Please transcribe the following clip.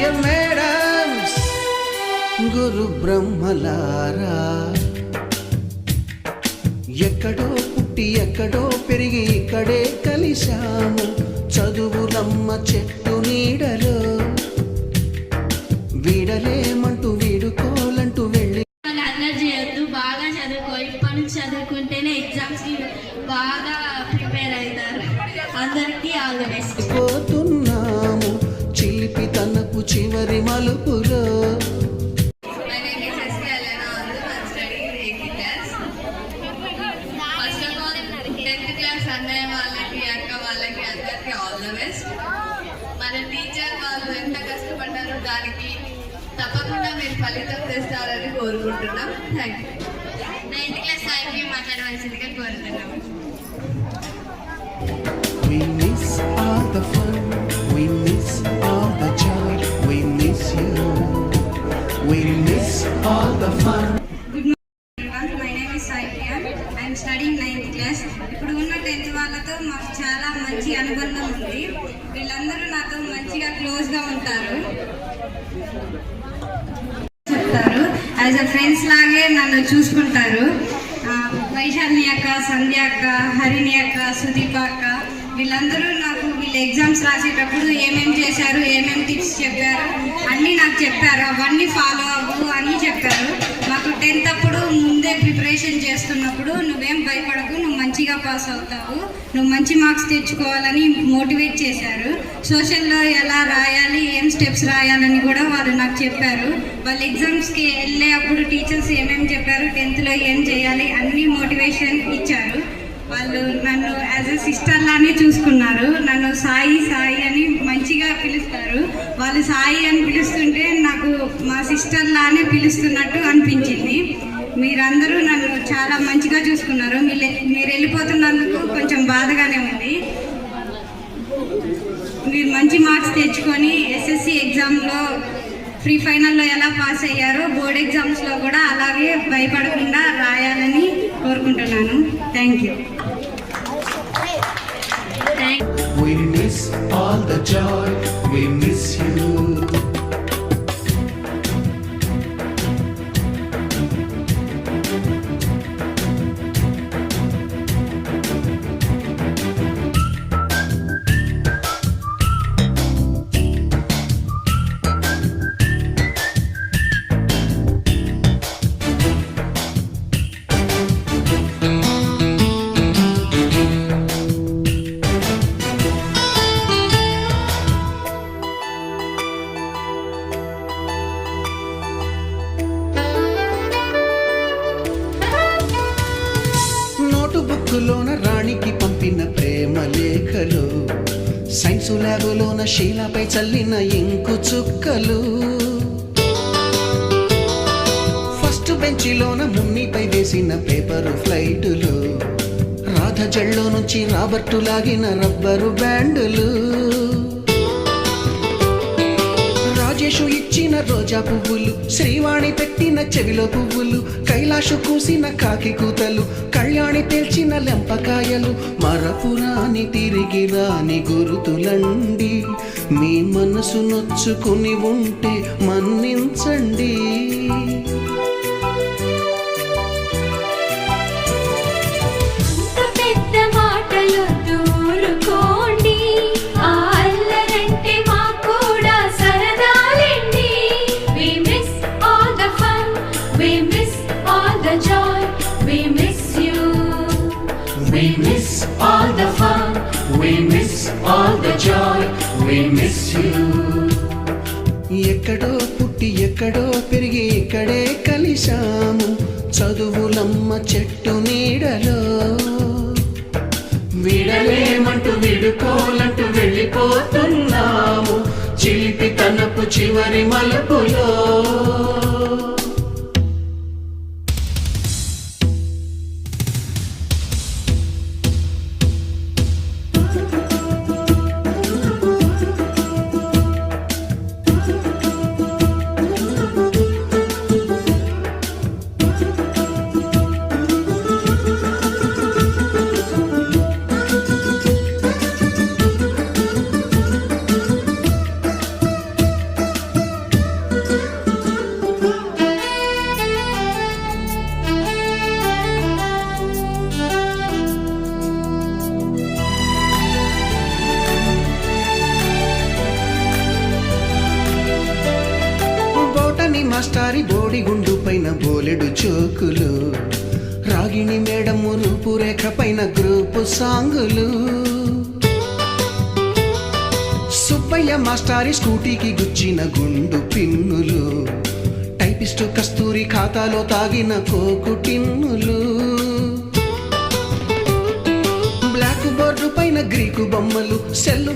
Dear madams, గురు బ్రహ్మలారా, ఎక్కడో పుట్టి ఎక్కడో పెరిగి ఇక్కడే కలిశాము చదువులమ్మ చెట్టు నీడలో. వీడలేమంటూ వీడుకోలంటూ వెళ్ళి అల్లరి చేయొద్దు, బాగా చదువుకో. ఇప్పటి నుంచి చదువుకుంటేనే ఎగ్జామ్స్ కి బాగా ప్రిపేర్ అవుతారు. అందరికీ ఆల్ ది బెస్ట్. పోతున్నాము చిలిపి తనపు చివరి మలుపులో. మన టీచర్ వాళ్ళు ఎంత కష్టపడ్డారో దానికి తప్పకుండా మీరు ఫలితం తెస్తారని కోరుకుంటున్నాం. Thank you. 9th క్లాస్ సాయికి మాట్లాడవలసిందిగా కోరుతున్నాం. We miss all the fun, we miss all the joy, we miss you, we miss all the fun. Good morning everyone, my name is Saipriya. I am studying 9th class. ఇప్పుడు ఉన్న 10th వాళ్ళతో మాకు చాలా మంచి అనుబంధం ఉంది. వీళ్ళందరూ నాతో మంచిగా క్లోజ్గా ఉంటారు, చెప్తారు. యాజ్ అ ఫ్రెండ్స్ లాగే నన్ను చూసుకుంటారు. వైశాలిని అక్క, సంధ్య అక్క, హరిణి అక్క, సుదీప అక్క, వీళ్ళందరూ నాకు వీళ్ళు ఎగ్జామ్స్ రాసేటప్పుడు ఏమేమి చేశారు, ఏమేమి టిప్స్ చెప్పారు అన్నీ నాకు చెప్పారు. అవన్నీ ఫాలో అవ్వు అని చెప్పారు. మాకు 10th అప్పుడు ముందే ప్రిపరేషన్ చేస్తున్నప్పుడు నువ్వేం భయపడకు, నువ్వు మంచిగా పాస్ అవుతావు, నువ్వు మంచి మార్క్స్ తెచ్చుకోవాలని మోటివేట్ చేశారు. సోషల్లో ఎలా రాయాలి, ఏం స్టెప్స్ రాయాలని కూడా వాళ్ళు నాకు చెప్పారు. వాళ్ళు ఎగ్జామ్స్కి వెళ్ళే అప్పుడు టీచర్స్ ఏమేమి చెప్పారు, 10thలో ఏం చేయాలి అన్నీ మోటివేషన్ ఇచ్చారు. వాళ్ళు నన్ను యాజ్ ఎ సిస్టర్ లానే చూసుకున్నారు. నన్ను సాయి సాయి అని మంచిగా పిలుస్తారు. వాళ్ళు సాయి అని పిలుస్తుంటే నాకు మా సిస్టర్ లానే పిలుస్తున్నట్టు అనిపించింది. మీరందరూ నన్ను చాలా మంచిగా చూసుకున్నారు. మీరు వెళ్ళిపోతున్నందుకు కొంచెం బాధగానే ఉంది. మీరు మంచి మార్క్స్ తెచ్చుకొని ఎస్ఎస్సి ఎగ్జామ్లో ప్రీ ఫైనల్లో ఎలా పాస్ అయ్యారో బోర్డ్ ఎగ్జామ్స్లో కూడా అలాగే భయపడకుండా రాయాలని కోరుకుంటున్నాను. Thank you. We miss all the joy, we miss you. బుక్కులోన రాణికి పంపిన ప్రేమ లేఖలు, సైన్సు ల్యాబులోన శీలపై చల్లిన ఇంకు చుక్కలు, ఫస్ట్ బెంచిలోన మున్నిపై వేసిన పేపరు ఫ్లైటులు, రాధ జల్లో నుంచి రాబర్టు లాగిన రబ్బరు బ్యాండులు, రాజేషు ఇచ్చిన రోజా పువ్వులు, శ్రీవాణి పెట్టిన చెవిలో పువ్వులు, కైలాషు కూసిన కాకి కూతలు, కళ్యాణి పేల్చిన లెంపకాయలు, మరపురాని తిరిగి రాని గురుతులండి. మీ మనసు నొచ్చుకుని ఉంటే మన్నించండి. We miss all the fun, we miss all the joy, we miss you. ఎక్కడో పుట్టి ఎక్కడో పెరిగి ఇక్కడే కలిశాము చదువులమ్మ చెట్టు నీడలో. వీడలేమంటూ విడుకోలంటూ వెళ్ళిపోతున్నాము చిలిపి తనపు చివరి మలుపులో. మాస్టారి బోడిగుండు పైన బోలెడు చోకులు, రాగిణి మేడము రూపురేఖ పైన గ్రూపు సాంగులు, సుబ్బయ్య మాస్టారి స్కూటీకి గుచ్చిన గుండు పిన్నులు, టైపిస్టు కస్తూరి ఖాతాలో తాగిన కోకు టిన్నులు, బ్లాక్ బోర్డు పైన గ్రీకు బొమ్మలు, సెల్